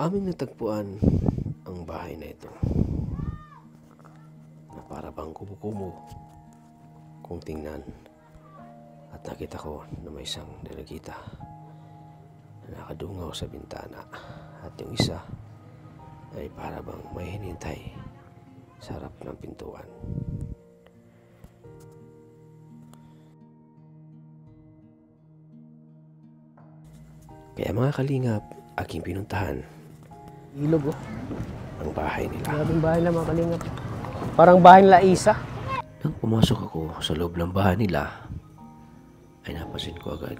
Aming natagpuan ang bahay na ito na para bang kubo-kubo kung tingnan, at nakita ko na may isang dalagita na nakadungaw sa bintana at yung isa ay para bang may hinintay sa harap ng pintuan. Kaya mga kalingap, aking pinuntahan Ilog oh. ang bahay nila. Grabing bahay na mga kalingap. Parang bahay nila Isa. Nang pumasok ako sa loob ng bahay nila, ay napansin ko agad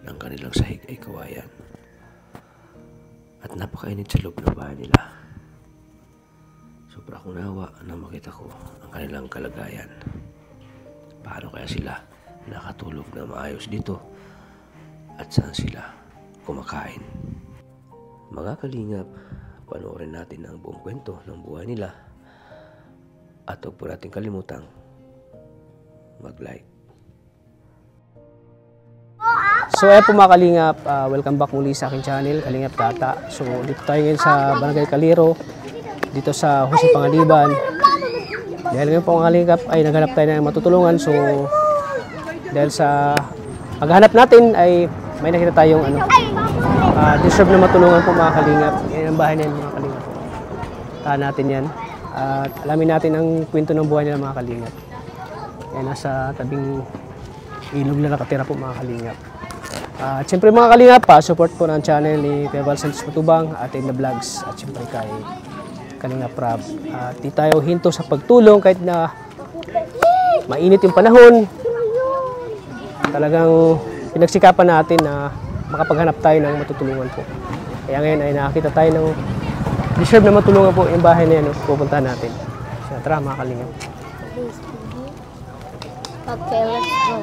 ng kanilang sahig ay kawayan. At napakainit sa loob ng bahay nila. Sobra akong nawa na makita ko ang kanilang kalagayan. Paano kaya sila nakatulog na maayos dito? At saan sila kumakain? Mga kalingap, panoorin natin ang buong kwento ng buhay nila. At huwag po natin kalimutang mag-like. So ayan po mga kalingap, welcome back muli sa aking channel, Kalingap Tata. So dito tayo ngayon sa Barangay Caliro, dito sa Jose Pangaliban. Dahil ngayon po mga kalingap ay naghanap tayo ng matutulungan. So dahil sa paghahanap natin ay may nakita tayong deserve na matulungan po mga kalingap. Yan ang bahay na yan mga kalingap. Tahan natin yan. At alamin natin ang kwento ng buhay nila mga kalingap. Yan, nasa tabing ilog na nakatira po mga kalingap. At siyempre mga kalingap, support po ng channel ni Kuya Val Santos Matubang at in the vlogs. At siyempre kay Kalingap Rab. At di tayo hinto sa pagtulong kahit na mainit yung panahon. Talagang pinagsikapan natin na makapaghanap tayo ng matutulungan po. Kaya ngayon ay nakakita tayo ng deserve na matulungan po yung bahay na yan. Pupuntahan natin. So tara mga kalingap. Okay, let's go.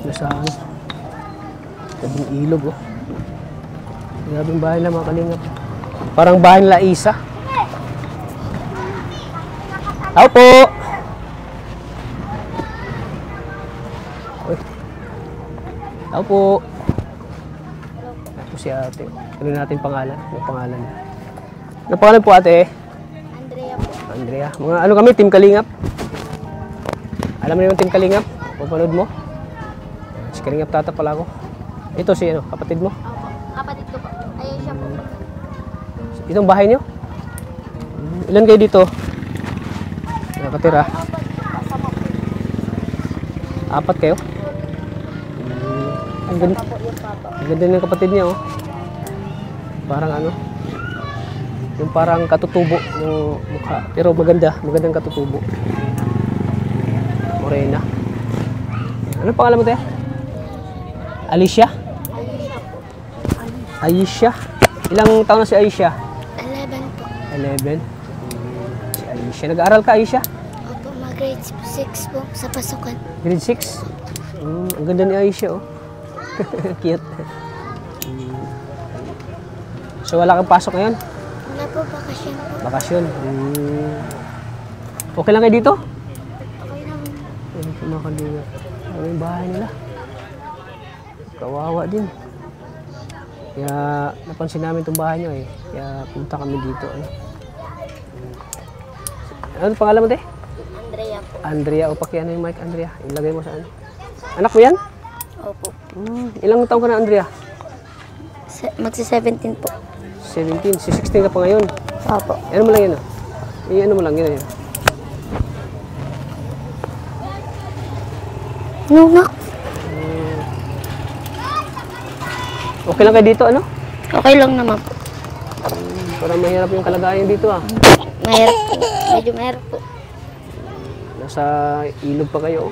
Nasa tabing ilog oh. Grabing bahay na mga kalingap. Parang bahay nila Isa. Ako po! Uy. Ako po! Ako si ate. Ano natin pangalan? Ano pangalan niya? Ano pangalan po ate? Andrea po. Andrea. Mga ano kami? Team Kalingap? Alam mo naman Team Kalingap? Papanood mo? Si Kalingap Tata pala ako. Ito si ano, kapatid mo? Opo. Kapatid ko po. Ayun siya po. Itong bahay niyo? Ilan kayo dito? Nakatira? Kasama po. Apat kayo? Ang ganda. Kasama po yung papa. Ang ganda ng kapatid niya oh. Parang ano? Yung parang katutubo ng mukha. Pero magandang katutubo. Morena. Ano pangalan mo tayo? Alicia? Alicia po. Aisha? Ilang taon na si Aisha? 11 po. 11. Si Aisha. Nag-aaral ka Aisha? Opo, grade 6 po sa pasukan. Grade 6? Ang ganda ni Aisha oh. Cute. So wala kang pasok ngayon? Wala po, bakasyon po. Bakasyon. Okay lang kayo dito? Okay naman. Ayun, kumakaliwa. Ano yung bahay nila? Kawawa din. Kaya napansin namin itong bahay nyo eh. Kaya punta kami dito. Ano pangalan mo te? Andrea po. Andrea. O paki ano yung mic Andrea? Ilagay mo sa ano? Anak mo yan? Opo. Ilang taon ka na Andrea? Magsi-17 po. 17. Si 16 ka pa ngayon. Opo. Ano mo lang yan ah? Ano mo lang yun. Nunak. Okay lang kayo dito ano? Okay lang naman po. Parang mahirap yung kalagayan dito ah. Mahirap po. Medyo mahirap po. Nasa ilog pa kayo.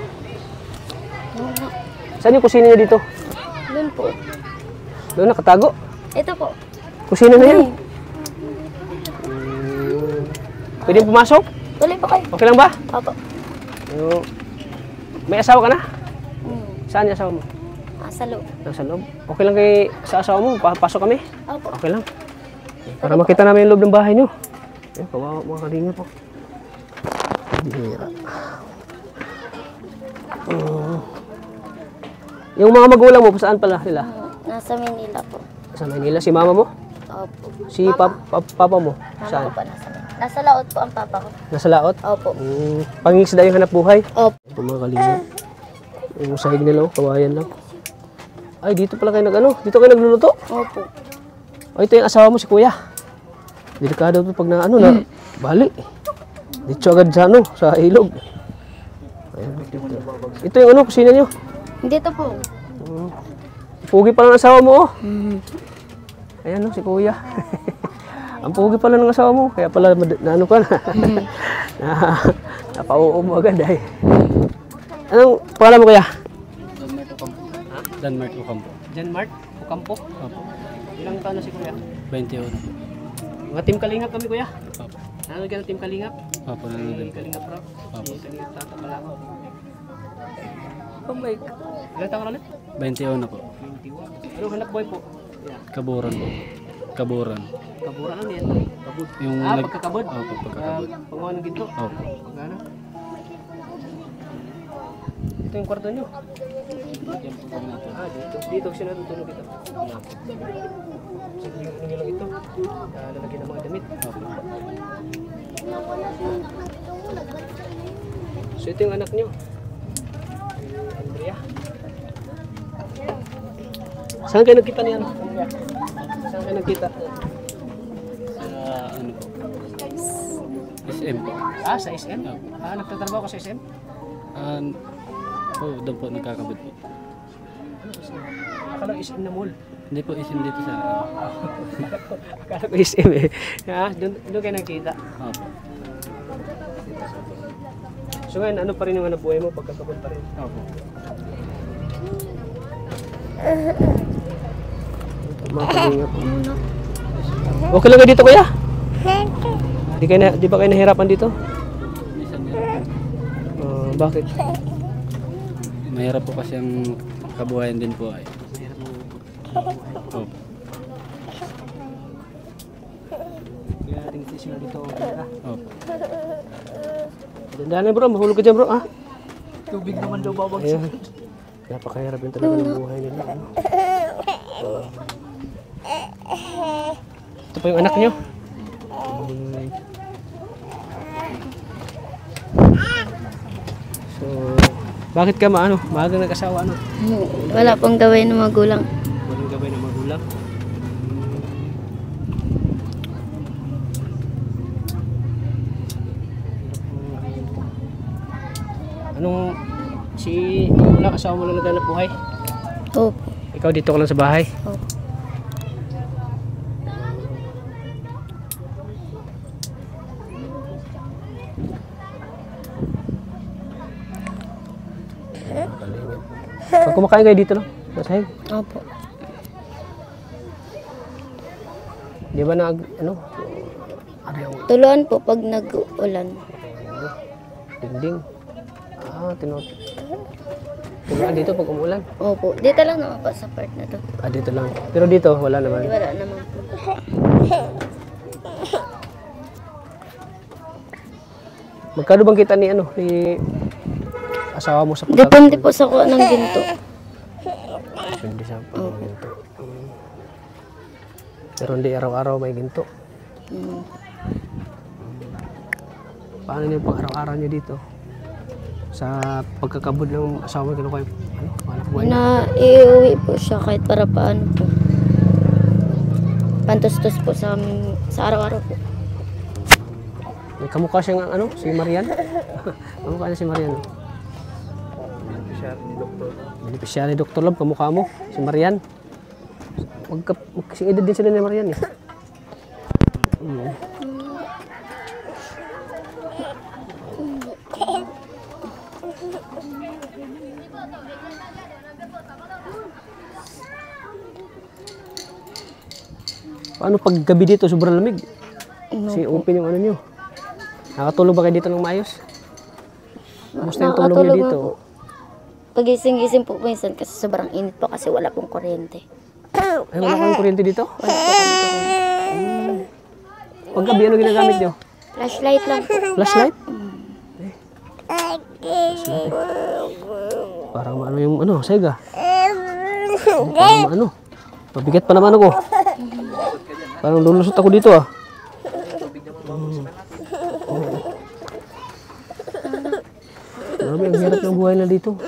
Nunak. Saan yung kusina niyo dito? Doon po. Doon nakatago? Ito po. Kusina na yan. Pwede pumasok? Tuloy po kayo. Okay lang ba? Opo. May asawa ka na? Saan yung asawa mo? Sa loob. Nasa loob. Okay lang kay sa asawa mo? Pasok kami? Opo. Okay lang. Para makita namin yung loob ng bahay nyo. Ayun, kawawa mga kalingap po. Bihira. Yung mga magulang mo, saan pala sila? Nasa Manila po. Sa Manila, si mama mo? Opo. Si papa mo? Mama Saan? ko pa nasa Manila. Nasa Laot po ang papa ko. Nasa laot? Opo. Pangingisda yung hanap buhay? Opo. Ito mga kalingap. Yung sahig nila, kawayan lang. Ay, dito pala kayo dito kayo nagluluto? Opo. Ay, ito yung asawa mo, si kuya. Delikado ito pag na bali. Dito agad sa ilog. Ayan, ito yung kusina nyo. Dito po. Pugi pala ng asawa mo, oh. Ayan, si kuya. Ang pugi pala ng asawa mo. Kaya pala, ka na. Napauo mo agad, ay. Anong pangalan mo, kuya? Denmark Ocampo. Denmark Ocampo? Opo. Ilang taon na si kuya? 21. Mga team Kalingap kami, kuya. Opo. Nanonood ka ng team Kalingap? Opo, nanonood din po. Kalingap Rock? Opo. Si Kalingap Tata pala ako. Oh my God. Ilang taon ka na? 21 na po. 21. Anong hanap buhay po? Yeah. Kaburan po. Kaburan. Kaburan ano yan? Kabud. Yung pagkakabod? Opo, pagkakabod. Pangawa ng ginto? Opo. Pagkano? Ito yung kwarto nyo? Dito. Dito siya natutulog ito. Sige, nyo lang ito. Lalagyan ng mga damit. Opo. So ito yung anak nyo. Andrea. Saan kayo nagkita niya? Andrea? Saan kayo nagkita? Sa ano po? SM po. Sa SM? Nagtatrabaho ka sa SM? Doon po nagkakabot po. Akala SM na mall. Hindi po SM dito sa Akala ko SM eh. Doon kayo nagkita. Opo. So ngayon, ano pa rin yung hanap buhay mo? Pagkakabot pa rin? Opo. Okay lang kayo dito, kuya? Di ba kayo nahirapan dito? Minsan yan. Bakit? Mahirap po kasi ang kabuhayan din po ay. Opo. Kaya tingin sila dito. Opo. Dandanan bro, mahulog ka dyan bro, ha? Tubig naman daw babag. Ayan. Napakahirap yun talaga ng buhay nila. Ano? Ito pa yung anak nyo. So, bakit ka maagang nag-asawa, ano? Wala pong gawin ng magulang. Walang gabay ng magulang. Wala asawa mo lang naghanap buhay? Opo. Ikaw dito ka lang sa bahay? Opo. Pag kumakain kayo dito, no? Masahig? Opo. Di ba Tuluan po pag nag-ulan. dingding? Tuluan dito pag umulan? Opo. Dito lang naman po sa part na to. Dito lang. Pero dito, wala naman. Wala naman po. Magkano bang kita ni asawa mo sa Depende po sa kuha ng ginto. Depende sa ginto. Pero hindi araw-araw may ginto. Paano niyo pang araw-araw niyo dito? Sa pagkakabod ng asawa mo, kinukuha anak buhay niya? Na iuwi po siya kahit para paano po. Pantustos po sa amin sa araw-araw po. May kamukha siyang si Marian. Kamukha niya si Marian. Beneficiary ni Dr. Love, kamukha mo, si Marian. Magkasing edad din sila ni Marian eh. Paano pag gabi dito, sobrang lamig? Kasi open yung nyo. Nakatulog ba kayo dito ng maayos? Kumusta yung tulog nyo dito? Pagising-gising po minsan kasi sobrang init po kasi wala pong kuryente. Ay, wala kayong kuryente dito? Wala po kami kuryente. Pag gabi, ano ginagamit nyo? Flashlight lang po. Flashlight? Flashlight. Parang yung Sega. Parang ano? Mabigat pa naman ako. Parang lulusot ako dito ah. Grabe, ang hirap ng buhay na dito.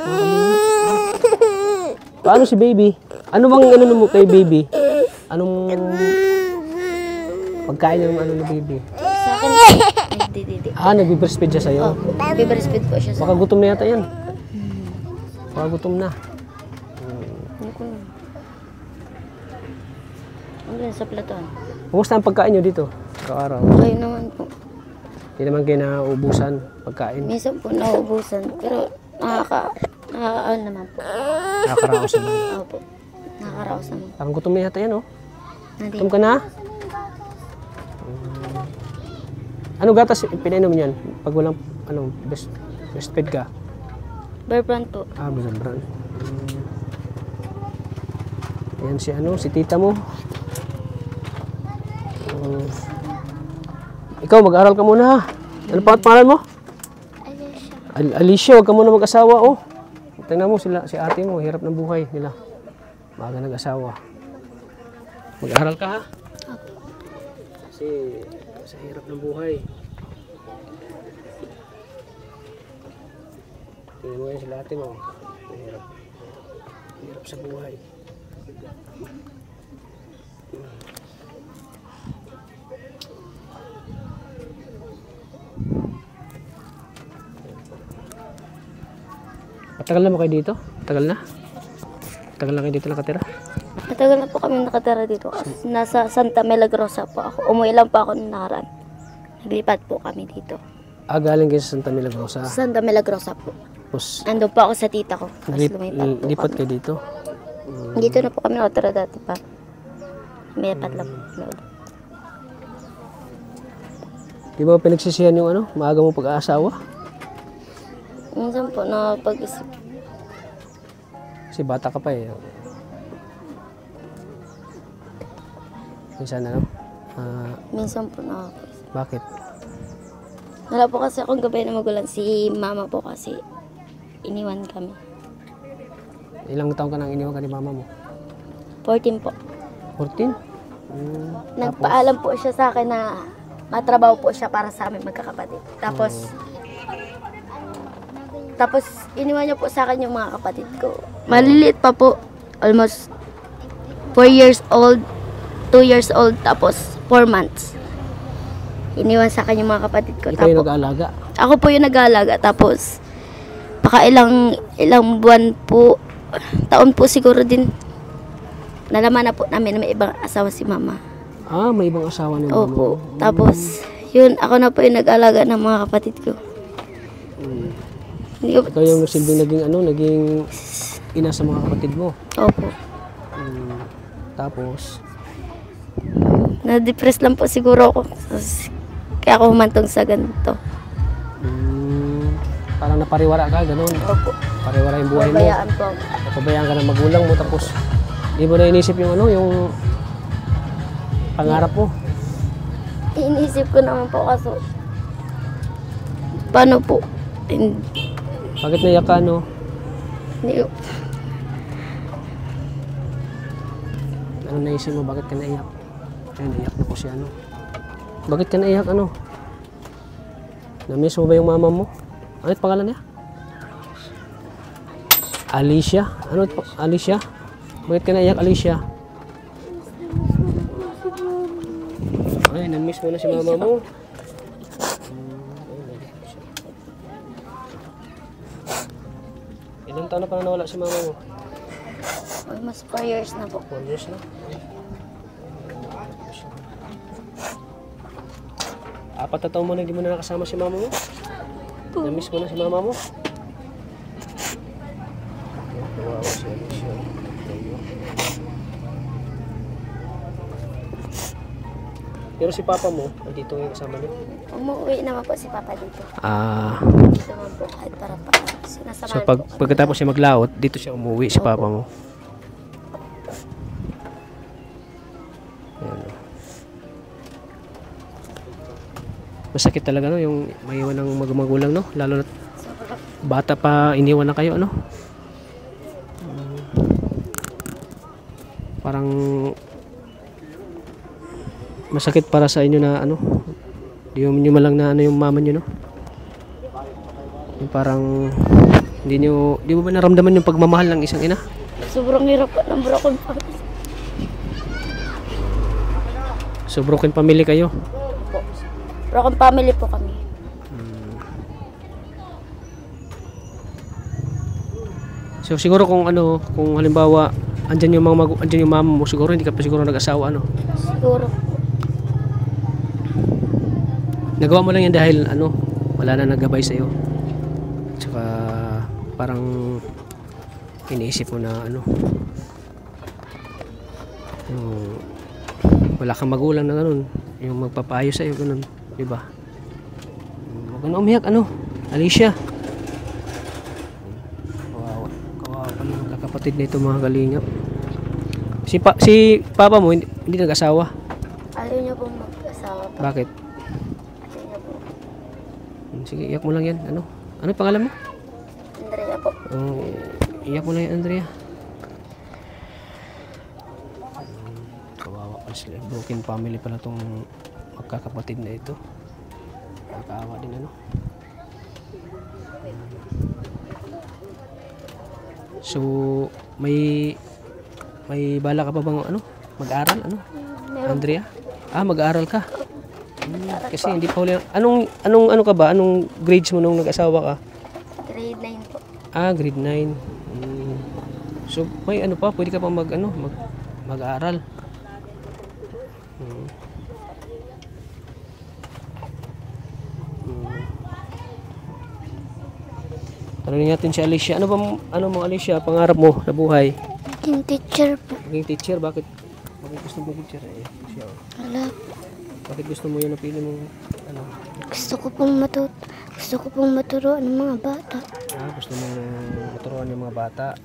Paano si baby? Ano bang ano mo kay baby? Anong pagkain ng ano ni baby? Sa akin, ay, di. Nagbe-breastfeed siya sa'yo? Bibreastfeed po siya sa Baka gutom na yata yan. Baka gutom na. Ano yun, sa platon? Kumusta ang pagkain nyo dito? Araw-araw. Kayo naman po. Hindi naman kayo nauubusan pagkain. Minsan po nauubusan, pero nakaka-ano naman po. Nakakaraos naman. Opo, nakakaraos naman. Parang gutom na yata yan, oh. Hindi. Gutom ka na? Ano gatas pinainom niyan? Pag walang breastfeed ka? Bear brand po. Beer brand. Ayan si tita mo. Ikaw, mag-aral ka muna ha. Ano pa pangalan mo? Alicia, huwag ka muna mag-asawa, oh. Tingnan mo si ate mo, hirap ng buhay nila. Maaga nag-asawa. Mag-aral ka ha. Kasi sa hirap ng buhay. Tingnan mo yan sila ate mo. Hirap. Hirap sa buhay. Matagal na mo kayo dito? Matagal na? Matagal na kayo dito nakatira? Matagal na po kami nakatira dito. Nasa Santa Milagrosa po ako. Umuwi lang po ako ng nakaraan. Naglipat po kami dito. Galing kayo sa Santa Milagrosa. Santa Milagrosa po. Tapos, Nandun po ako sa tita ko. Tapos lumipat po lipat kami. kayo dito? Dito na po kami nakatira dati pa. Lumipat lang po. Di ba pinagsisihan yung maaga mong pag-aasawa? Minsan po napag-isip. Kasi bata ka pa eh. Minsan Minsan po nakapag-isip. bakit? Wala po kasi akong gabay na magulang. Si mama po kasi iniwan kami. Ilang taon ka nang iniwan ka ni mama mo? 14 po. 14? Nagpaalam po siya sa akin na matrabaho po siya para sa amin magkakapatid. Tapos iniwan niya po sa akin yung mga kapatid ko. Maliliit pa po. Almost 4 years old, 2 years old, tapos 4 months. Iniwan sa akin yung mga kapatid ko. Ikaw yung nag-aalaga? Ako po yung nag-aalaga. Tapos baka ilang buwan po, taon po siguro din, nalaman na po namin na may ibang asawa si mama. May ibang asawa ni mama. Opo. Tapos, yun, ako na po yung nag-alaga ng mga kapatid ko. Hindi ko, Ikaw yung silbing naging ina sa mga kapatid mo. opo. Tapos, Na-depress lang po siguro ako. Kaya ako humantong sa ganito. parang napariwara ka, ganun. Opo. Pariwara yung buhay mo. Pabayaan po ako. Pabayaan ka ng magulang mo, tapos di mo na inisip yung yung pangarap mo. Iniisip ko naman po kaso, paano po? Bakit naiyak ka, no? Hindi ko, Ano naisip mo, bakit ka naiyak? Ay, naiyak na po siya, Bakit ka naiyak, Na-miss mo ba yung mama mo? Ano pangalan niya? Alicia? Alicia? Bakit ka naiyak, Alicia? Ay, na-miss mo na si mama mo. Ilang taon na pa nawala si mama mo? almost 4 years na po. 4 years na. Apat na taon mo na hindi mo na nakasama si mama mo? Na-miss mo na si mama mo? Wow, si Alicia. Pero si papa mo, andito yung kasama niyo? Umuwi naman po si Papa dito. Dito naman po kahit para pa. So pagkatapos siya maglaot, dito siya umuwi si papa mo. Ayan. Masakit talaga yung maiwan ng magulang, lalo na bata pa iniwan na kayo, parang masakit para sa inyo na ano, di nyo malang na ano yung mama nyo, no? Yung parang di mo ba naramdaman yung pagmamahal ng isang ina? Sobrang hirap po ng broken family. So broken family kayo. Po. Broken family po kami. So siguro kung ano, kung halimbawa andyan yung andyan yung mama mo, siguro hindi ka pa siguro nag-asawa, ano? Siguro. Nagawa mo lang yan dahil ano, wala na naggabay sa iyo. Tsaka parang iniisip mo na ano, yung wala kang magulang na ganun, yung magpapayo sa iyo ganun, di ba? Huwag ka na umiyak, ano, Alicia. Kawawa pa yung magkakapatid na ito, mga kalingap. Si papa mo hindi nag-asawa. Ayaw niya pong mag-asawa pa. Bakit? Ayaw niya po. Sige, iyak mo lang yan. Ano pangalan mo? Andrea po. Iyak mo lang yan, Andrea. Kawawa pa sila. Broken family pala itong magkakapatid na ito. Nakakaawa din, ano. So, may bala ka pa bang ano? Mag-aral, ano? Meron. Andrea? Mag-aral ka. Kasi hindi pa huli. Anong ano ka ba? Anong grades mo nung nag-asawa ka? Grade 9 po. Grade 9. So, may ano pa, pwede ka pa mag-aaral. Tanungin natin si Alicia. Ano mo Alicia, pangarap mo sa buhay? Naging teacher po. Maging teacher, bakit gusto mo maging teacher? Siya. Wala. Bakit gusto mo yun, napili mong ano? Gusto ko pong maturuan ng mga bata. Gusto mo maturuan yung mga bata.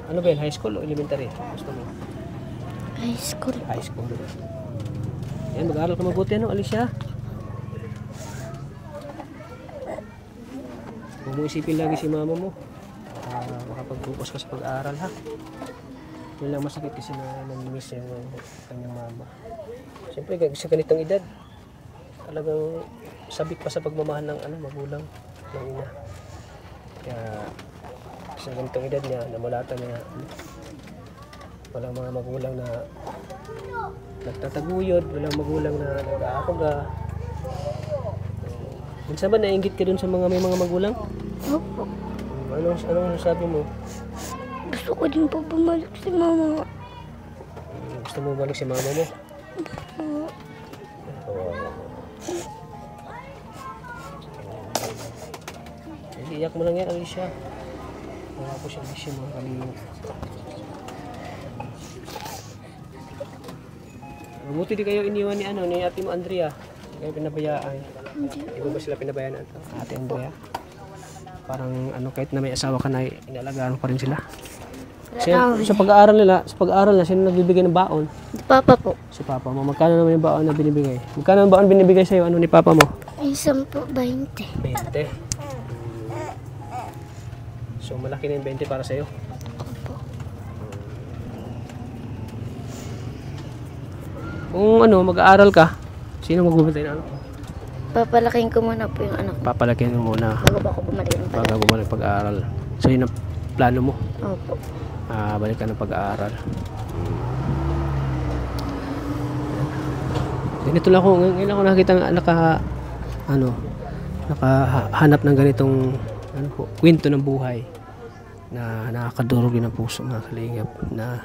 Ano ba yun? High school o elementary? Gusto mo? High school. High school. Yan, mag-aaral ka mabuti, ano, Alicia? Huwag mo isipin lagi si mama mo. Makapag-focus ka sa pag-aaral, ha? Yun lang masakit kasi na nang-miss yung kanyang mama. Siyempre, sa ganitong edad, talagang sabik pa sa pagmamahal ng magulang ng ina. Kaya sa ganitong edad niya, namulatan niya, walang mga magulang na nagtataguyod, walang magulang na nag-aakuga. Minsan ba nainggit ka dun sa may mga magulang? Opo. Anong sabi mo? Gusto ko din po bumalik si mama. Gusto mo bumalik si mama mo? Iyak mo lang yan, Alicia. Wala po siya Alicia, mga kalingap. Mabuti di kayo iniwan ni ate mo Andrea. Hindi kayo pinabayaan. Hindi mo ba sila pinabayaan ate Andrea? Parang kahit na may asawa ka na, inalagaan pa rin sila. Sa pag-aaral nila, sino nagbibigay ng baon? Si Papa po. Si Papa mo. Magkano naman yung baon na binibigay? Magkano ang baon binibigay sa'yo? Ano ni Papa mo? Isang po, 20. 20. So malaki na yung 20 para sa'yo? Kung mag-aaral ka, sino magbubantay na Papalakihin ko muna po yung anak ko. Papalakihin mo muna Bago ba ako bumalik ng bago bumalik pag-aaral. So yun ang plano mo? Opo. Balik ka ng pag-aaral. Ganito lang ako, ngayon ako nakita nakahanap ng ganitong kwento ng buhay na nakakadurog din ang puso, mga kalingap, na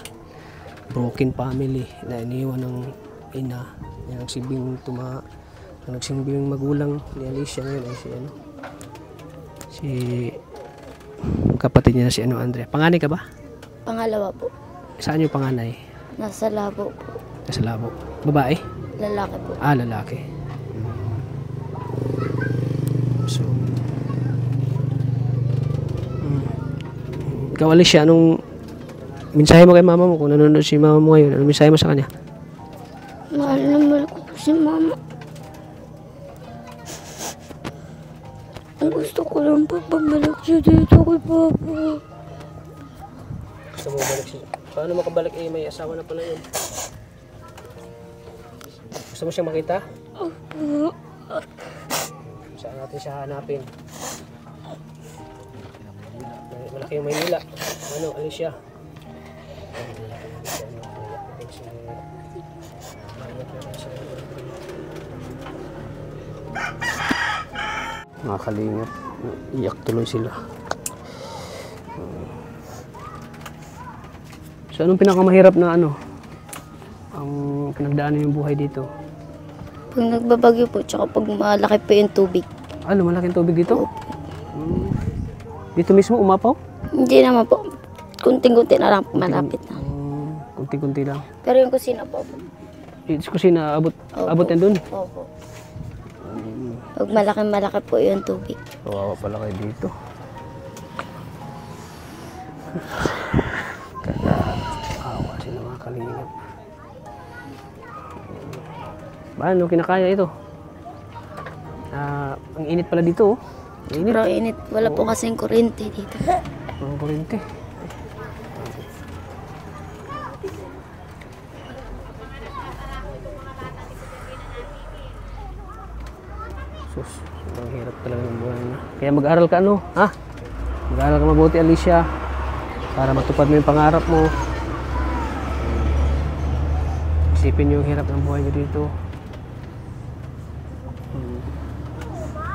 broken family na iniwan ng ina, yung nagsilbing magulang ni Alicia ngayon ay si kapatid niya na si Andrea. Panganay ka ba? Pangalawa po. Saan yung panganay? Nasa labo po. Nasa Labo. Babae? Lalaki po. Lalaki. So, ikaw Alicia, anong mensahe mo kay mama mo kung nanonood si mama mo ngayon? Anong mensahe mo sa kanya? Mahal na mahal ko po si mama. Ang gusto ko lang po pabalik siya dito kay Papa. Gusto mo balik siya? Paano makabalik eh? May asawa na pala yun. Gusto mo siyang makita? Opo. Saan natin siya hanapin? Malaki yung Maynila. Ano, Alicia? Mga kalingap, iyak tuloy sila. So anong pinakamahirap na ano? Ang pinagdaanan yung buhay dito? Pag nagbabagyo po, tsaka pag malaki po yung tubig. Ano, malaking tubig dito? Dito mismo umapaw? Hindi naman po. Kunting-kunti na lang, malapit na. Kunti-kunti lang. Pero yung kusina po. Sa kusina, abot yan dun? Opo. Pag malaki po yung tubig. Kawawa pala kayo dito. Kaya, awa sila mga kalingap. Paano kinakaya ito? Ang init pala dito, oh. Init. Pero init. Wala po kasing kuryente dito. Ang kuryente. Sus, ang hirap talaga ng buhay na. Kaya mag-aral ka ano, ha? Mag-aral ka mabuti, Alicia. Para matupad mo yung pangarap mo. Isipin niyo yung hirap ng buhay niyo dito.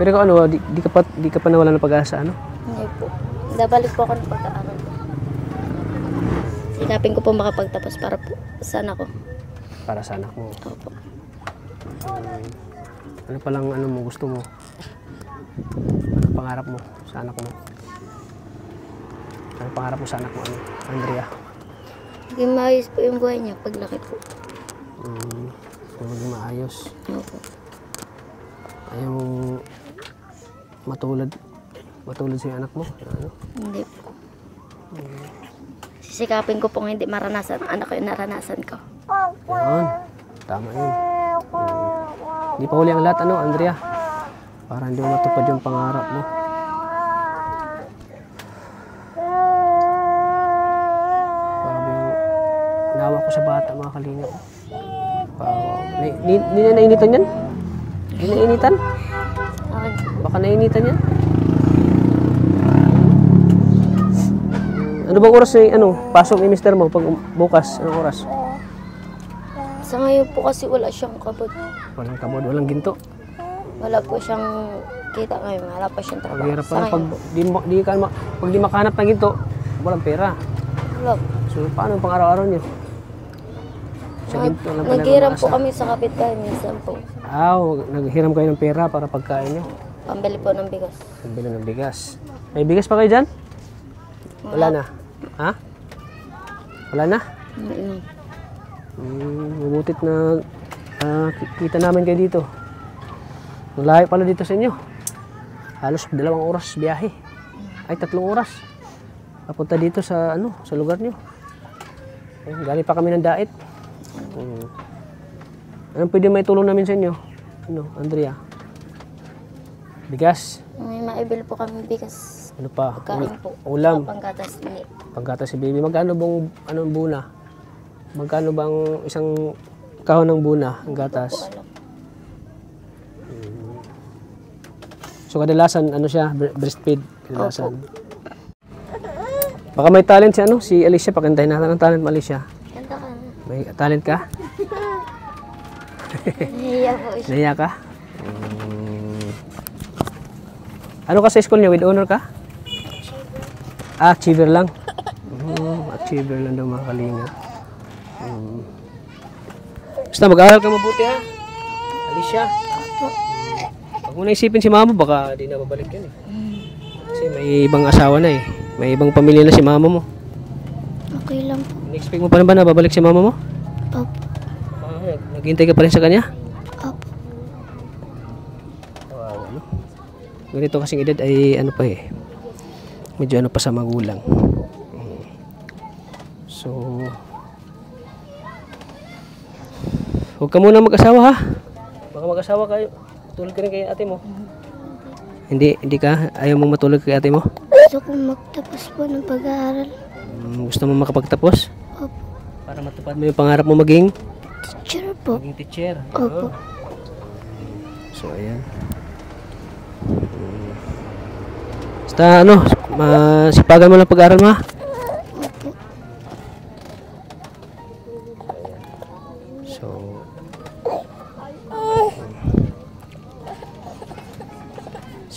Pero ikaw ano, di ka pa nawala ng pag-asa, ano? Hindi po. Nabalik po ako ng pag-aaral. Sinapin ko po makapagtapos para po sana ko. Para sa anak mo. Opo. Ano palang ano mo, gusto mo? Ano pangarap mo sa anak mo? Ano pangarap mo sa anak mo, ano? Andrea? Maging maayos po yung buhay niya paglaki po. Maging maayos. Opo. Ayaw mong matulad sa anak mo? Ano? Hindi po. Sisikapin ko pong hindi maranasan ang anak ko yung naranasan ko. Yan. Tama yun. Hindi pa huli ang lahat, ano, Andrea? Para hindi mo matupad yung pangarap mo. Grabe yung nawa ko sa bata, mga kalingap. Hindi na nainitan yan? Hindi nainitan? Baka nainitan yan? Ano bang oras na pasok ni mister mo pag bukas? Anong oras? Sa ngayon po kasi wala siyang kabod. Walang kabod, walang ginto. Wala po siyang kita ngayon. Wala pa siyang trabaho. Paghirap Sa pala pag ngayon po. di makahanap ng ginto, walang pera. Wala. So paano pang araw-araw niyo? Sa ginto lang pala. Naghiram po kami sa kapitbahay minsan po. Naghiram kayo ng pera para pagkain niyo. Pambili po ng bigas. Pambili ng bigas. May bigas pa kayo dyan? Wala na. Ha? Wala na? Mabutit na kita namin kayo dito. Malayo pala dito sa inyo. Halos 2 oras biyahe. Ay 3 oras. Papunta dito sa sa lugar niyo. Galing pa kami ng Dait. Anong pwede may tulong namin sa inyo? Andrea? Bigas. May maibili po kami bigas. Ano pa? Pagkain po. Ulam. Panggatas ni. Panggatas si baby. Magkano bang buna? Magkano bang isang kahon ng buna ang gatas? So kadalasan siya, breastfeed kadalasan. Baka may talent si Alicia, pakintahin natin ang talent mo, Alicia. Kanta ka na. May talent ka? Nahiya po siya. Nahiya ka? Ano ka sa school niya? With honor ka? Achiever lang. Achiever lang daw mga kalingap. Basta mag-aaral ka mabuti ha. Alicia. Pag mo naisipin si mama, baka di na babalik yan eh. Kasi may ibang asawa na eh. May ibang pamilya na si mama mo. Okay lang po. In-expect mo pa rin ba na babalik si mama mo? Opo. Naghihintay ka pa rin sa kanya? Opo. Ganito kasing edad ay pa eh. Medyo pa sa magulang. So, huwag ka muna mag-asawa ha. Baka mag-asawa kayo. Tulad ka rin kay ate mo. Hindi ka? Ayaw mong matulog kay ate mo? Gusto kong magtapos po ng pag-aaral. Gusto mo makapagtapos? Opo. Para matupad mo yung pangarap mo maging? Teacher po. Maging teacher. Opo. So, ayan. Basta ano, sipagan mo lang pag-aaral mo ha? Opo.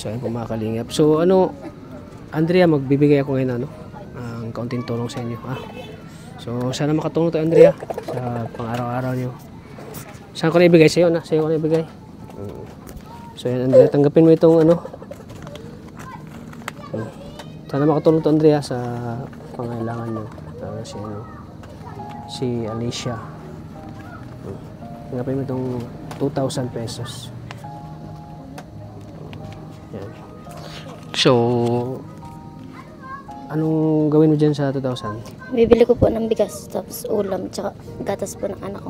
So, ayun po mga kalingap. So, ano, Andrea, magbibigay ako ngayon, ano, ang kaunting tulong sa inyo, ha? So, sana makatulong to, Andrea, sa pang-araw-araw nyo. Saan ko na ibigay? Sa'yo na, sa'yo ko na ibigay. So, ayan, Andrea, tanggapin mo itong, ano, sana makatulong to, Andrea, sa pangailangan nyo. Si, ano, si Alicia. Tanggapin mo itong 2,000 pesos. Yan. So, anong gawin mo dyan sa 2,000? Bibili ko po ng bigas, tapos ulam, tsaka gatas po ng anak ko.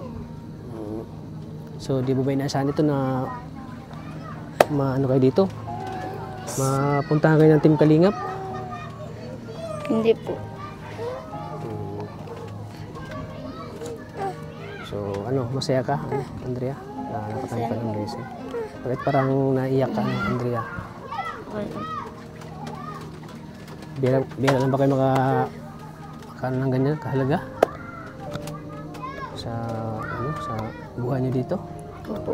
So, di mo ba inaasahan ito na ano kayo dito? Mapuntahan kayo ng Team Kalingap? Hindi po. So, ano, masaya ka, Andrea? Nakatanggap ka ng blessing. Bakit parang naiyak ka, Andrea? Okay. Bira lang ba kayo makakaano ng ganyan, kahalaga? Sa buhay niyo dito? Opo.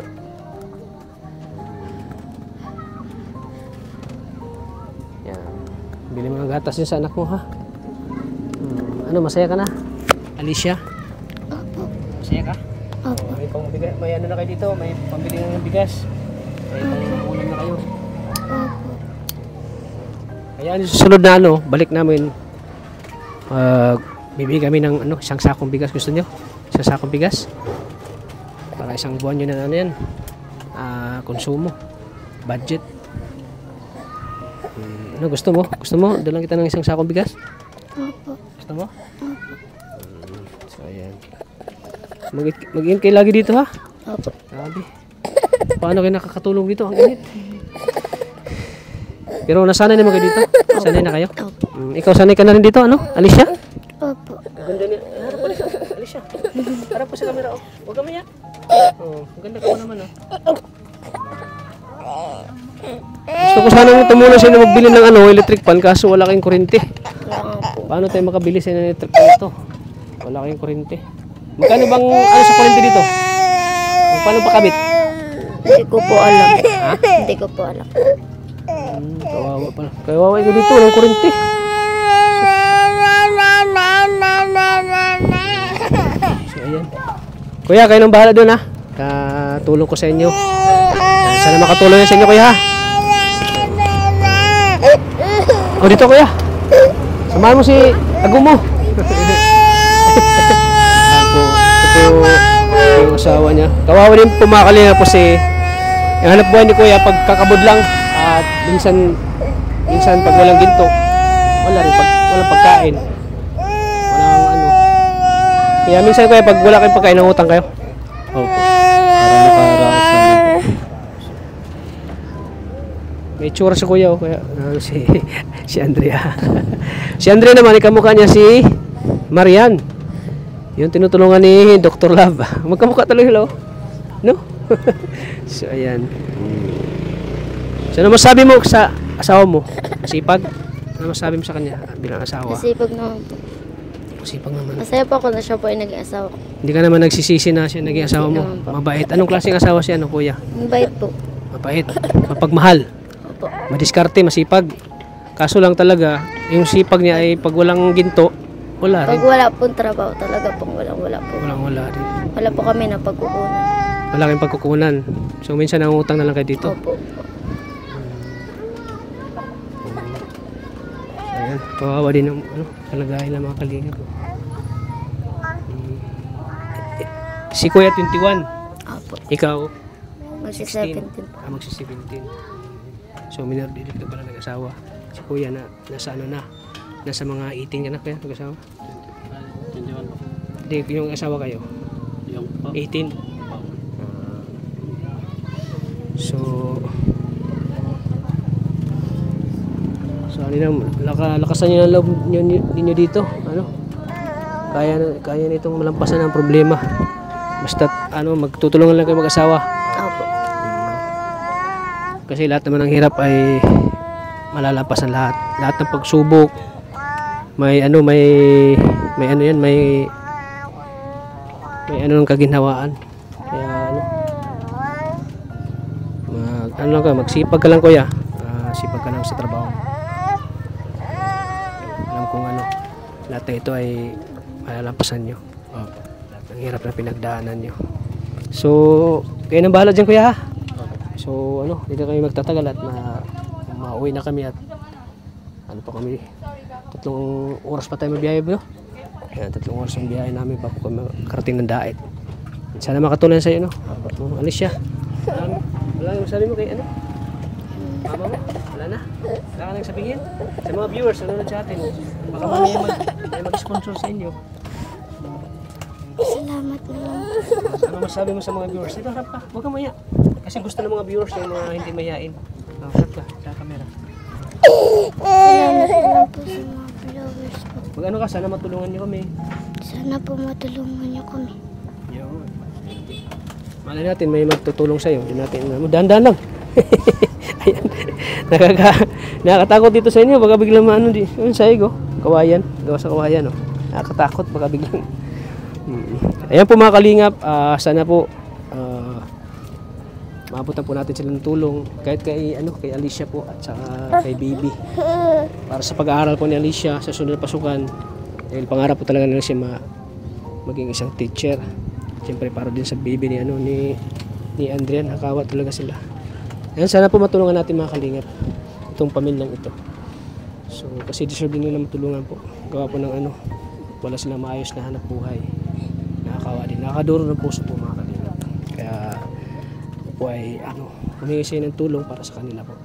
Yan. Bili mo ng gatas yun sa anak mo, ha? Ano, masaya ka na? Alicia? Opo. Masaya ka? Opo. May ano na kayo dito? May pambili ng bigas? May pangulam na kayo? Opo. Kaya susunod na ano, balik namin. Bibigyan kami ng ano, isang sakong bigas. Gusto nyo? Isang sakong bigas? Para isang buwan nyo na ano yan. Konsumo. Budget. Ano gusto mo? Gusto mo? Dalang kita ng isang sakong bigas? Opo. Gusto mo? So ayan. Mag-ingat kayo lagi dito ha? Opo. Grabe. Paano kayo nakakatulong dito? Ang init. Pero nasanay naman kayo dito? Sanay na kayo? Opo. Ikaw sanay ka na rin dito, ano? Alicia? Opo. Ganda niya. Harap po Alicia. Alicia. Harap po sa camera, oh. Huwag kami yan. Oh, ganda ka po naman, oh. Gusto ko sana tumulong sa inyo magbili ng ano, electric fan kaso wala kayong kuryente. Wala nga po. Paano tayo makabili sa electric fan ito? Wala kayong kuryente. Magkano bang ano sa kuryente dito? Paano pakabit? Hindi ko po alam. Ha? Hindi ko po alam. Kawawa pala. Kawawa ikaw dito, walang kuryente. So, ayan. Kuya, kayo nang bahala doon ha. Katulong ko sa inyo. Sana makatulong yan sa inyo, kuya ha. O, dito kuya. Samahan mo si Agumo. Ito yung asawa niya. Kawawa din pumakali na po si yung hanap buhay ni kuya pagkakabod lang. At minsan pag walang ginto, walang pagkain. Walang ano. Kaya minsan kuya pag wala kayong pagkain, nangutang kayo. Opo. Para makaraos namin po. May tsura si kuya, oh, kaya si Andrea. Si Andrea naman, ikamukha niya si Marian. Yung tinutulungan ni Dr. Love. Magkamukha talaga sila, oh. No? So, ayan. So, ano masabi mo sa asawa mo? Masipag? Ano masabi mo sa kanya bilang asawa? Masipag naman po. Masipag naman. Masaya po ako na siya po ay naging asawa ko. Hindi ka naman nagsisisi na siya naging asawa mo. Mabait. Anong klaseng asawa siya, ano, kuya? Mabait po. Mabait. Mapagmahal. Opo. Madiskarte, masipag. Kaso lang talaga, yung sipag niya ay pag walang ginto, wala Pag rin. wala pong trabaho talaga pong wala po. Wala rin. Wala po kami na pagkukunan. Wala kayong pagkukunan. So minsan nangungutang na lang kayo dito. Opo. Ayan, kawawa din ang kalagayan ng mga kalingap. Si Kuya 21, Opo. ikaw Magsi-17 po. magsi-17. So minor de edad ka pala nag-asawa. Si Kuya nasa ano na, nasa mga 18 ka na kaya nag-asawa. 21 po. Hindi, yung asawa kayo, Yung po. 18. So Lakasan niyo ang loob ninyo dito. Ano? Kaya nitong malampasan ang problema. Basta magtutulungan lang kayo mag-asawa. Opo. Kasi lahat naman ng hirap ay malalampasan lahat. Lahat ng pagsubok may ng kaginhawaan. Kaya magsipag ka lang kuya. Sipag ka lang sa trabaho. Alam kong lahat na ito ay malalampasan nyo. Lahat ng hirap na pinagdaanan nyo. So, kayo nang bahala dyan kuya ha. So, dito kami magtatagal at mauwi na kami at kami 3 oras pa tayo mabiyahe no? Kaya 3 oras ang biyahe namin bago kami makarating ng Daet. Sana makatulong sa iyo, no? Alicia. Wala nang sabi mo kay mama mo? Wala na? Wala ka nang sabihin? Sa mga viewers, nanonood sa atin, baka may mag-sponsor sa inyo. Salamat naman. Ano masabi mo sa mga viewers? Dito, harap ka. Huwag kang maya. Kasi gusto ng mga viewers yung mga hindi mayain. Harap ka sa camera. Salamat naman po sa mga followers po. Mag-ano ka, sana matulungan niyo kami. Sana po matulungan niyo kami. Yun. Malay natin may magtutulong sa'yo. Hindi natin, dahan-dahan lang. Ayan. Nakakatakot dito sa inyo. Baka biglang yung saig, kawayan. Gawa sa kawayan, Nakakatakot. Baka biglang. Ayan po mga kalingap. Sana po maabutan po natin sila ng tulong. Kahit kay Alicia po at saka kay Baby. Para sa pag-aaral po ni Alicia sa sunod na pasukan. Dahil pangarap po talaga nila siya maging isang teacher. Siyempre para din sa Baby ni Andrea. Nakawa talaga sila. Ayan, sana po matulungan natin mga kalingap itong pamilyang ito. So kasi deserve din nila matulungan po. Gawa po ng wala silang maayos na hanap buhay. Nakakawa din. Nakakaduro ng puso po mga kalingap. Kaya po ay humingi siya ng tulong para sa kanila po.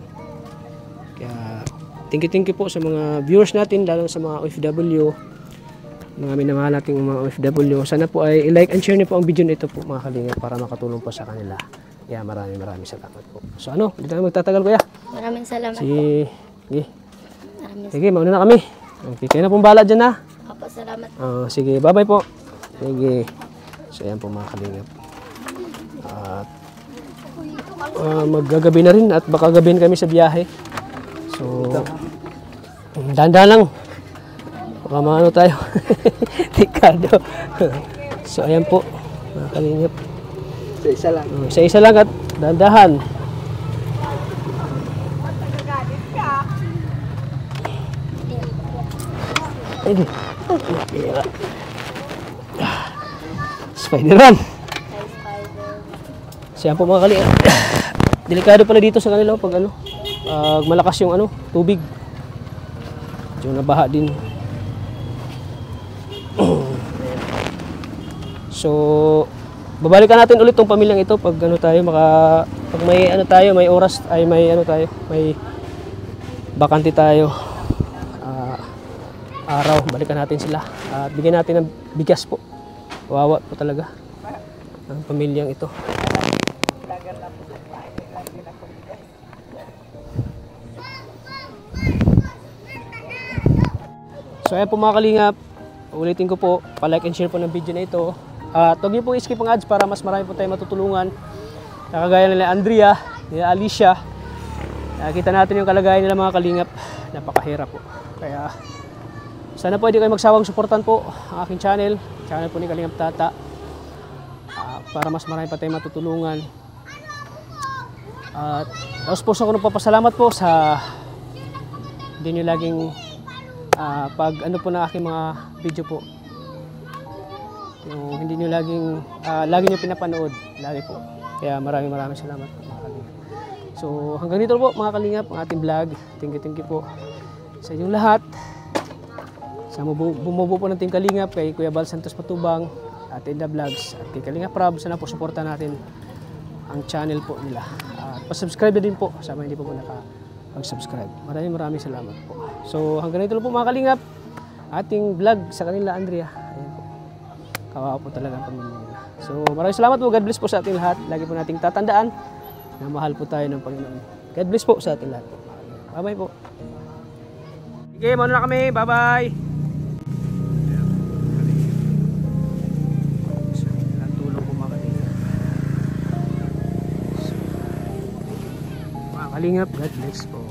Kaya thank you po sa mga viewers natin, lalo sa mga OFW, mga minamahal nating mga OFW. Sana po ay i-like and share niyo po ang video nito po mga kalingap para makatulong po sa kanila. Kaya maraming salamat po. So dito na magtatagal kuya. Maraming salamat po. Sige. Maraming Sige, mauna na kami. Okay, kayo na pong bahala dyan ha. Opo, salamat. Sige, bye-bye po. Sige. So ayan po mga kalingap. At maggagabi na rin at baka gabihin kami sa biyahe. So dahan-dahan lang. Baka maano tayo. Tikado. So ayan po mga kalingap. Isa lang. Isa lang at dahan-dahan. Spider-Man. Siya po mga kalingap. Delikado pala dito sa kanila pag malakas yung tubig. Yung nabaha din. So babalikan natin ulit tong pamilyang ito pag pag may oras ay may bakante tayo. Araw, balikan natin sila at bigyan natin ng bigas po. Kawawa po talaga ang pamilyang ito. So ayan po mga kalingap, ulitin ko po, pa-like and share po ng video na ito. At huwag niyo po i-skip ang ads para mas marami po tayo matutulungan. Nakagaya nila Andrea, nila Alicia. Nakita natin yung kalagayan nila mga kalingap. Napakahirap po. Kaya sana po hindi kayo magsawang suportan po ang aking channel po ni Kalingap Tata. Para mas marami pa tayo matutulungan. At tapos po ako nagpapasalamat po sa hindi nyo laging pag po na aking mga video po. Yung hindi nyo lagi nyo pinapanood. Lagi po. Kaya maraming salamat po mga kalingap. So hanggang dito po mga kalingap ang ating vlog. Thank you po sa inyong lahat. Sa bumubuo po ng Team Kalingap, kay Kuya Bal Santos Patubang, at Inda Vlogs, at kay Kalingap Rab, sana po suporta natin ang channel po nila. At pa-subscribe na din po sa mga hindi po nakapag-subscribe. Maraming salamat po. So hanggang dito po mga Kalingap, ating vlog sa kanila Andrea. Ayan po. Kawawa po talaga ang pamilya nila. So maraming salamat po. God bless po sa ating lahat. Lagi po nating tatandaan na mahal po tayo ng Panginoon. God bless po sa ating lahat po. Bye-bye po. Sige, muna na kami. Bye-bye. Tulong po mga kalingap. Mga kalingap, God bless po.